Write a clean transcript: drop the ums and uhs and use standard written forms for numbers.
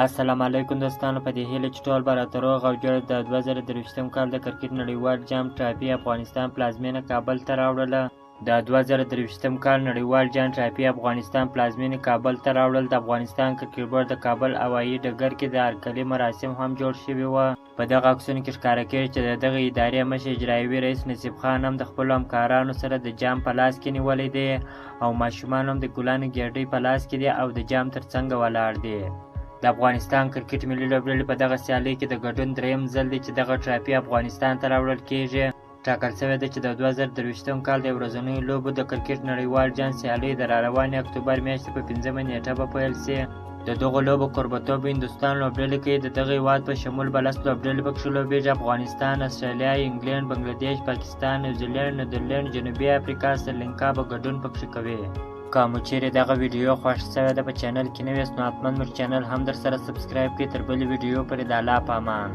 السلام علیکم دوستانو، په دې هیله چې ټول به راته روغ او جوړ. د 2023 کال د کرکټ نړیوال جام ټرافي افغانستان پلازمینه کابل ته راوړله. د 2023 کال نړیوال جام ټرافي افغانستان پلازمینه کابل ته راوړل. د افغانستان کرکټ بورډ د کابل هوایي ډګر کې د هرکلي مراسم هم جوړ شوي وو. په دغه عکسونو کې ښکاره کېږي چې د دغه ادارې مشر اجرایوي رئیس نصیب خان هم د خپلو همکارانو سره د جام په لاس کې نیولی دی او ماشومان هم د ګلانو ګېډۍ په لاس کې دي او د جام تر څنګ ولاړ دي. د افغانستان کرکټ ملي لوبډلې په دغه سیالۍ کې د ګډون دریم ځل دی چې دغه ټرافي افغانستان ته راوړل کېږي. ټاکل شوې ده چې د 2023 کال د ورځنیو لوبو د کرکټ نړیوال جام سیالۍ د راروانې اکتوبر میاشتې په 5مه نیټه به پیل شي. د دغو لوبو کوربتوب هندوستان لوبډلې کوي. د دغه هیواد په شمول به 10 لوبډلې پکښې لوبېږي. افغانستان، استرالیا، انګلند، بنګلادیش، پاکستان، نیوزیلینډ، نیدرلینډ، جنوبي افریقا، سریلانکا به ګډون پکښې کوي. که مو چیرې دغه ویډیو خوښ شوې ده په چینل کې نوي یاست نو حتما مو چینل هم در سره سبسکرایب کړئ. تر بلې ویډیو پورې د الله په امان.